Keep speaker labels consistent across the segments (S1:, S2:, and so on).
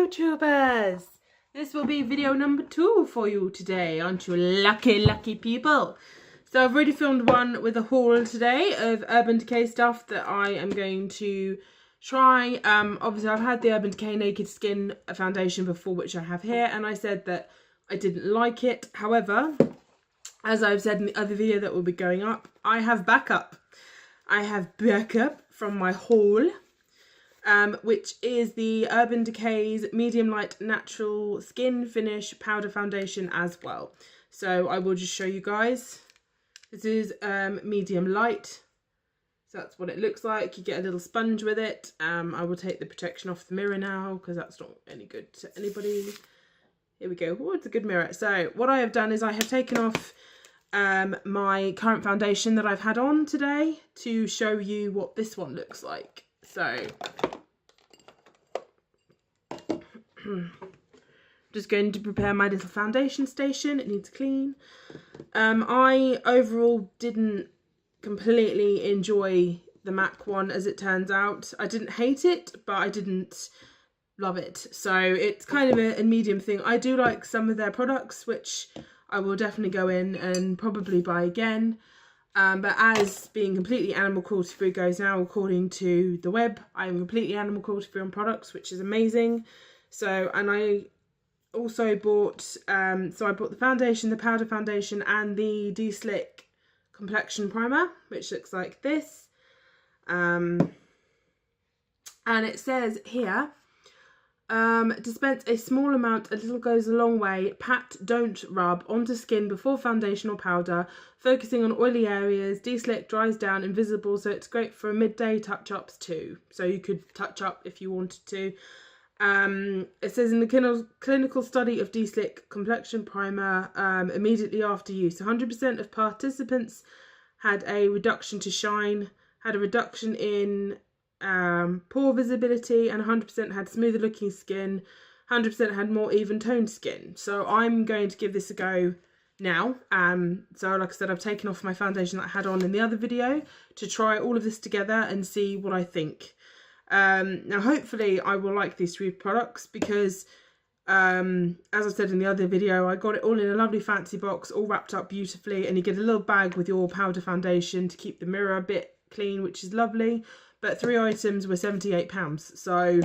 S1: YouTubers! This will be video number 2 for you today, aren't you lucky people? So I've already filmed one with a haul today of Urban Decay stuff that I am going to try. Obviously I've had the Urban Decay Naked Skin foundation before, which I have here, and I said that I didn't like it. However, as I've said in the other video that will be going up, I have backup. I have backup from my haul. Which is the Urban Decays Medium Light Natural Skin Finish Powder Foundation as well. So I will just show you guys. This is medium light. So that's what it looks like. You get a little sponge with it. I will take the protection off the mirror now because that's not any good to anybody. Here we go. Oh, it's a good mirror. So what I have done is I have taken off my current foundation that I've had on today to show you what this one looks like. So just going to prepare my little foundation station. It needs clean. I overall didn't completely enjoy the MAC one, as it turns out. I didn't hate it, but I didn't love it. So it's kind of a medium thing. I do like some of their products, which I will definitely go in and probably buy again. But as being completely animal cruelty free goes now, according to the web, I am completely animal cruelty free on products, which is amazing. So, and I also bought, so I bought the foundation, the powder foundation, and the De-Slick complexion primer, which looks like this. And it says here, dispense a small amount, a little goes a long way, pat, don't rub, onto skin before foundation or powder, focusing on oily areas, De-Slick dries down, invisible, so it's great for midday touch-ups too. So you could touch up if you wanted to. It says in the clinical study of De-Slick complexion primer, immediately after use, 100% of participants had a reduction to shine, had a reduction in pore visibility, and 100% had smoother looking skin, 100% had more even toned skin. So I'm going to give this a go now. So like I said, I've taken off my foundation that I had on in the other video to try all of this together and see what I think. Now hopefully I will like these 3 products because as I said in the other video, I got it all in a lovely fancy box, all wrapped up beautifully, and you get a little bag with your powder foundation to keep the mirror a bit clean, which is lovely. But 3 items were £78, so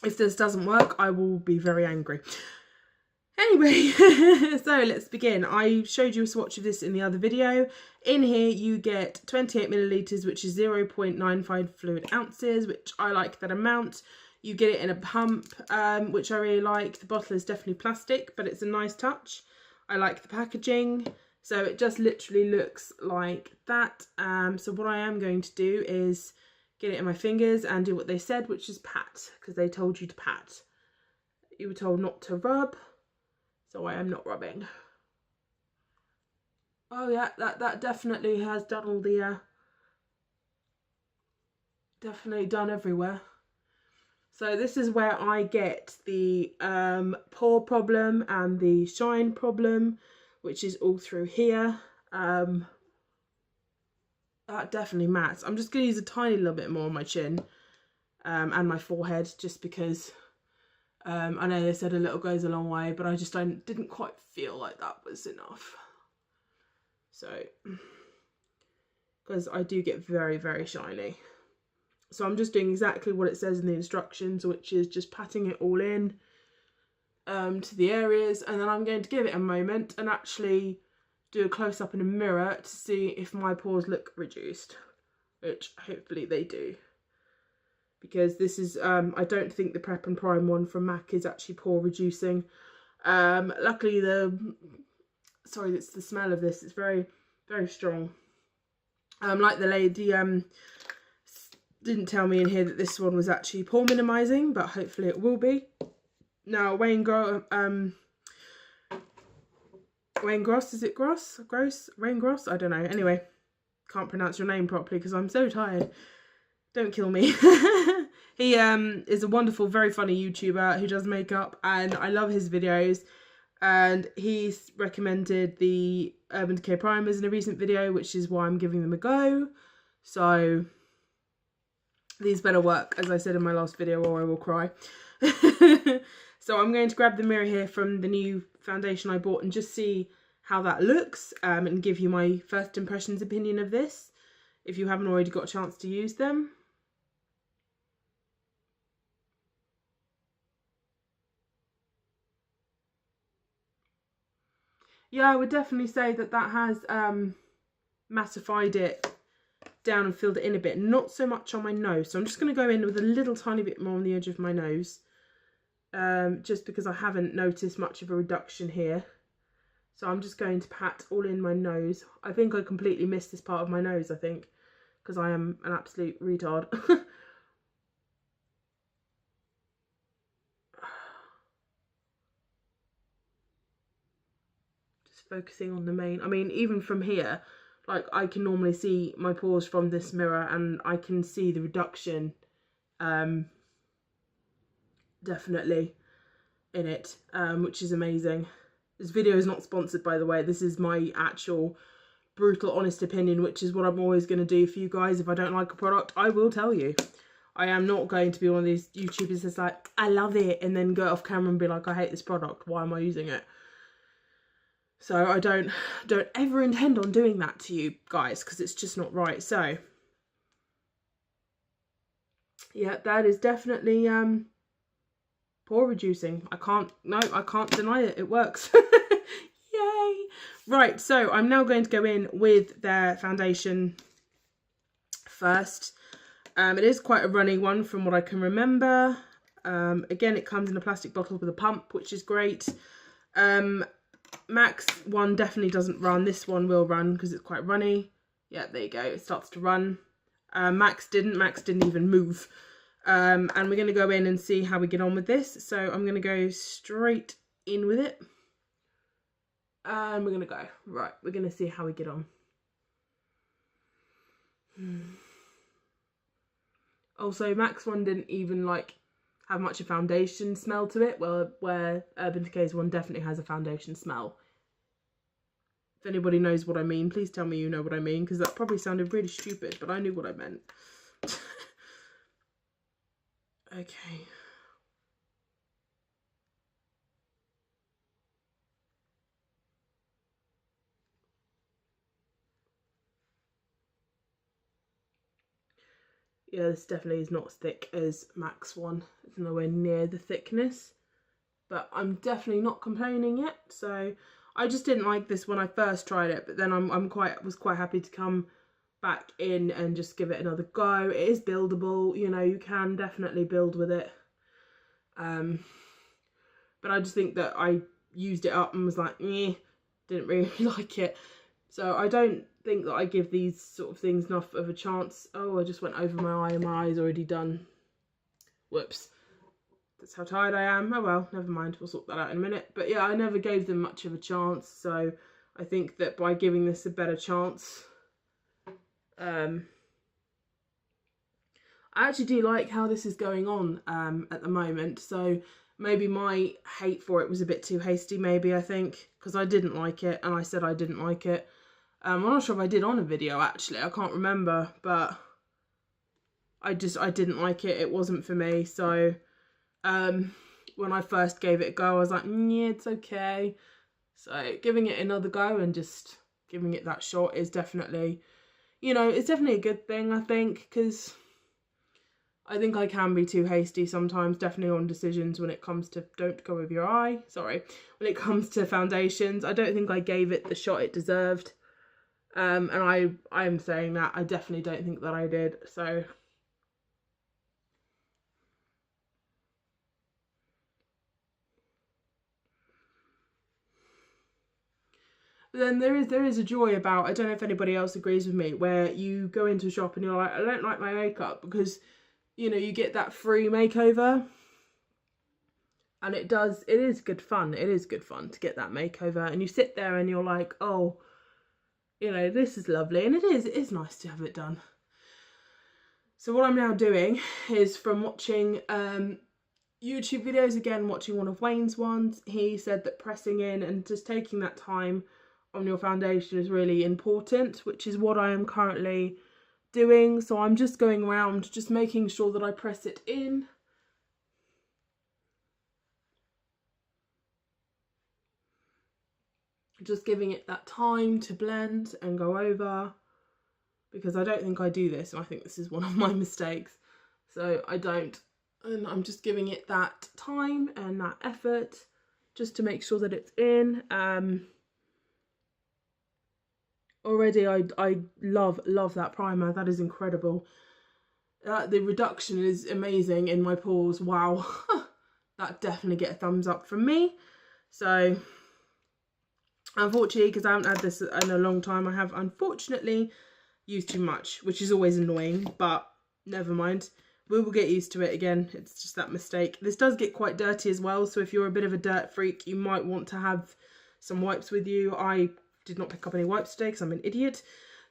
S1: if this doesn't work I will be very angry. Anyway, so let's begin. I showed you a swatch of this in the other video. In here you get 28 millilitres, which is 0.95 fluid ounces, which I like that amount. You get it in a pump, which I really like. The bottle is definitely plastic, but it's a nice touch. I like the packaging. So it just literally looks like that. So what I am going to do is get it in my fingers and do what they said, which is pat, because they told you to pat. You were told not to rub. So I am not rubbing. Oh yeah, that definitely has done all the, definitely done everywhere. So this is where I get the pore problem and the shine problem, which is all through here. That definitely mattes. I'm just going to use a tiny little bit more on my chin and my forehead, just because I know they said a little goes a long way, but I just didn't quite feel like that was enough. So, because I do get very, very shiny. So I'm just doing exactly what it says in the instructions, which is just patting it all in to the areas, and then I'm going to give it a moment and actually do a close-up in a mirror to see if my pores look reduced, which hopefully they do. Because this is, I don't think the Prep and Prime one from MAC is actually pore reducing. Luckily it's the smell of this, it's very, very strong. Like the lady didn't tell me in here that this one was actually pore minimizing, but hopefully it will be. Now Wayne Gross, is it Gross? Wayne Gross? I don't know. Anyway, can't pronounce your name properly because I'm so tired. Don't kill me. He is a wonderful, very funny YouTuber who does makeup, and I love his videos. And he's recommended the Urban Decay primers in a recent video, which is why I'm giving them a go. So These better work, as I said in my last video, or I will cry. So I'm going to grab the mirror here from the new foundation I bought and just see how that looks, and give you my first impressions opinion of this, if you haven't already got a chance to use them. Yeah, I would definitely say that that has mattified it down and filled it in a bit. Not so much on my nose. So I'm just going to go in with a little tiny bit more on the edge of my nose. Just because I haven't noticed much of a reduction here. So I'm just going to pat all in my nose. I think I completely missed this part of my nose, I think. Because I am an absolute retard. Focusing on the main. I mean, even from here, like, I can normally see my pores from this mirror and I can see the reduction definitely in it, which is amazing. This video is not sponsored, by the way. This is my actual brutal honest opinion, which is what I'm always going to do for you guys. If I don't like a product, I will tell you. I am not going to be one of these YouTubers that's like, I love it, and then go off camera and be like, I hate this product, why am I using it? So I don't ever intend on doing that to you guys, because it's just not right. So yeah, that is definitely pore reducing. I can't deny it. It works. Yay! Right, so I'm now going to go in with their foundation first. It is quite a runny one from what I can remember. Again, it comes in a plastic bottle with a pump, which is great. Max one definitely doesn't run. This one will run because it's quite runny. Yeah, there you go. It starts to run. Max didn't even move. And we're going to go in and see how we get on with this. So I'm going to go straight in with it. And we're going to go. Right, we're going to see how we get on. Also, Max one didn't even like have much of foundation smell to it, where Urban Decay's one definitely has a foundation smell. If anybody knows what I mean, please tell me you know what I mean, because that probably sounded really stupid, but I knew what I meant. Okay. Yeah, this definitely is not as thick as Max one. It's nowhere near the thickness, but I'm definitely not complaining yet. So I just didn't like this when I first tried it, but then was quite happy to come back in and just give it another go. It is buildable, you know, you can definitely build with it. But I just think that I used it up and was like, didn't really like it. So I don't think that I give these sort of things enough of a chance. Oh, I just went over my eye and my eye's already done. Whoops. That's how tired I am. Oh well, never mind. We'll sort that out in a minute. But yeah, I never gave them much of a chance. So I think that by giving this a better chance, I actually do like how this is going on at the moment. So maybe my hate for it was a bit too hasty, maybe, I think, because I didn't like it and I said I didn't like it. I'm not sure if I did on a video, actually. I can't remember, but I didn't like it. It wasn't for me. So when I first gave it a go, I was like, yeah, it's okay. So giving it another go and just giving it that shot is definitely, you know, it's definitely a good thing, I think, because I think I can be too hasty sometimes, definitely on decisions when it comes to, don't go with your eye, sorry, when it comes to foundations. I don't think I gave it the shot it deserved. And I'm saying that, I definitely don't think that I did, so. But then there is a joy about, I don't know if anybody else agrees with me, where you go into a shop and you're like, I don't like my makeup, because, you know, you get that free makeover. And it is good fun. It is good fun to get that makeover. And you sit there and you're like, oh, you know, this is lovely. And it is nice to have it done. So what I'm now doing is, from watching YouTube videos, again, watching one of Wayne's ones, he said that pressing in and just taking that time on your foundation is really important, which is what I am currently doing. So I'm just going around, just making sure that I press it in. Just giving it that time to blend and go over, because I don't think I do this, and I think this is one of my mistakes. So I don't, and I'm just giving it that time and that effort just to make sure that it's in. Already I love that primer. That is incredible. The reduction is amazing in my pores. Wow. That definitely get a thumbs up from me. So unfortunately, because I haven't had this in a long time, I have unfortunately used too much, which is always annoying, but never mind. We will get used to it again. It's just that mistake. This does get quite dirty as well, so if you're a bit of a dirt freak, you might want to have some wipes with you. I did not pick up any wipes today because I'm an idiot.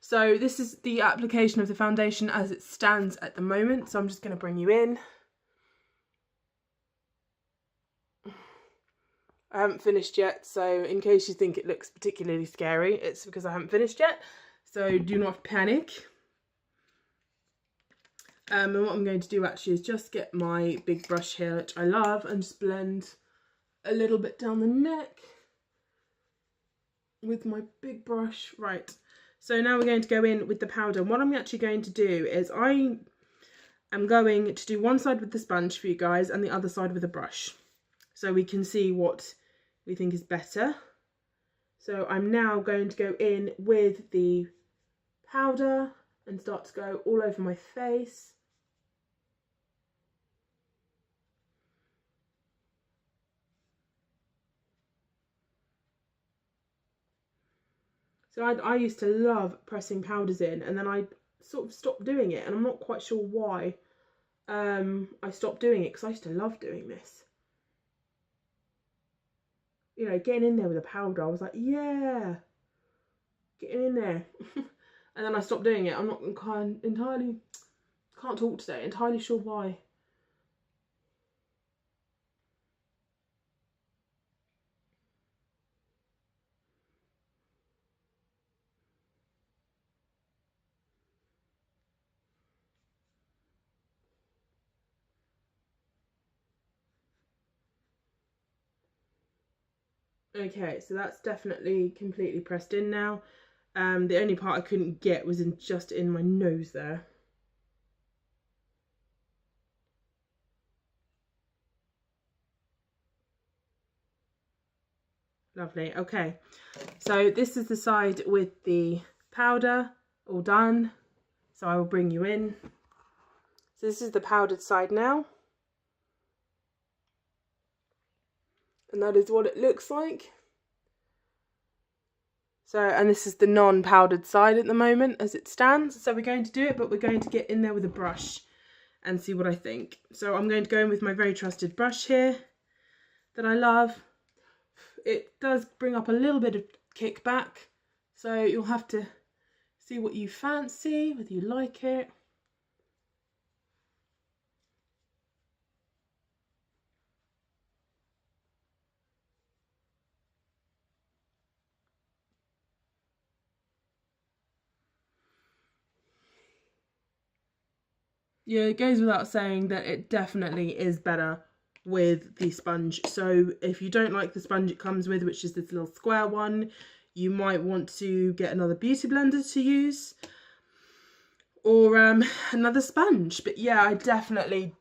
S1: So this is the application of the foundation as it stands at the moment. So I'm just going to bring you in. I haven't finished yet, so in case you think it looks particularly scary, it's because I haven't finished yet. So do not panic. And what I'm going to do actually is just get my big brush here, which I love, and just blend a little bit down the neck with my big brush. Right, so now we're going to go in with the powder. And what I'm actually going to do is I am going to do one side with the sponge for you guys and the other side with a brush, so we can see what we think is better. So I'm now going to go in with the powder and start to go all over my face. So I used to love pressing powders in, and then I sort of stopped doing it, and I'm not quite sure why I stopped doing it, because I used to love doing this. You know, getting in there with a powder, I was like, yeah, getting in there. And then I stopped doing it. I'm not entirely, can't talk today, entirely sure why. Okay, so that's definitely completely pressed in now. The only part I couldn't get was just in my nose there. Lovely. Okay, so this is the side with the powder all done. So I will bring you in. So this is the powdered side now. And that is what it looks like. So, and this is the non-powdered side at the moment as it stands. So we're going to do it, but we're going to get in there with a brush and see what I think. So I'm going to go in with my very trusted brush here that I love. It does bring up a little bit of kickback, so you'll have to see what you fancy, whether you like it. Yeah, it goes without saying that it definitely is better with the sponge. So if you don't like the sponge it comes with, which is this little square one, you might want to get another beauty blender to use, or another sponge. But yeah, I definitely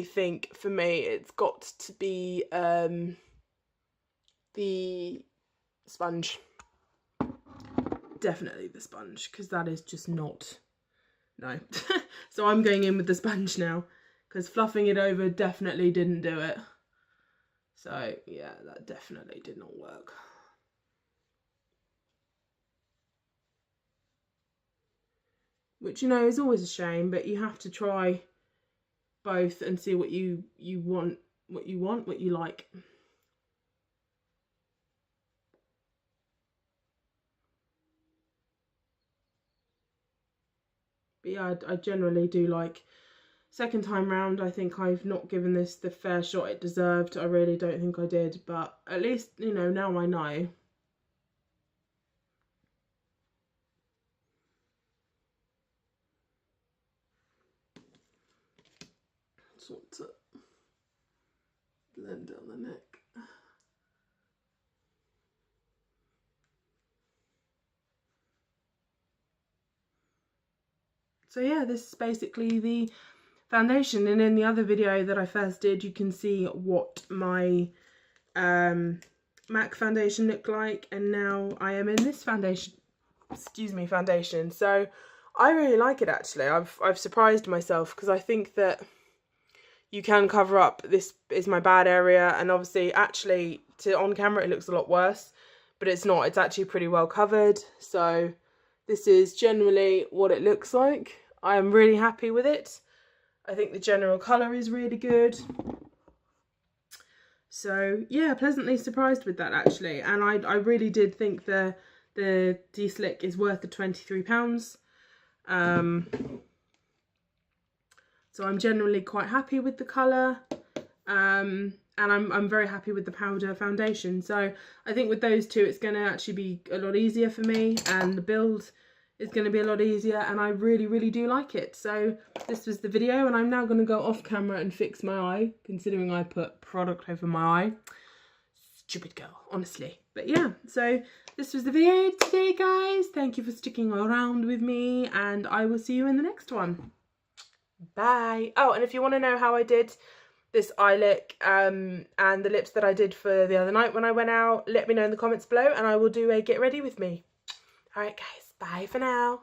S1: think for me it's got to be the sponge. Definitely the sponge, because that is just not, no. So I'm going in with the sponge now, because fluffing it over definitely didn't do it. So yeah, that definitely did not work. Which, you know, is always a shame, but you have to try both and see what you want, what you like. But yeah, I generally do like. Second time round, I think I've not given this the fair shot it deserved. I really don't think I did, but at least, you know, now I know. down the neck. So yeah, this is basically the foundation, and in the other video that I first did, you can see what my MAC foundation looked like, and now I am in this foundation, foundation. So I really like it actually. I've surprised myself, because I think that you can cover up, this is my bad area, and obviously actually on camera it looks a lot worse, but it's not, it's actually pretty well covered. So this is generally what it looks like. I am really happy with it. I think the general colour is really good. So yeah, pleasantly surprised with that actually, and I really did think the De-Slick is worth the £23. So I'm generally quite happy with the colour, and I'm very happy with the powder foundation. So I think with those two it's going to actually be a lot easier for me, and the build is going to be a lot easier, and I really do like it. So this was the video, and I'm now going to go off camera and fix my eye, considering I put product over my eye. Stupid girl, honestly. But yeah, so this was the video today, guys. Thank you for sticking around with me, and I will see you in the next one. Bye. Oh, and if you want to know how I did this eye look and the lips that I did for the other night when I went out, let me know in the comments below, and I will do a get ready with me. Alright guys, bye for now.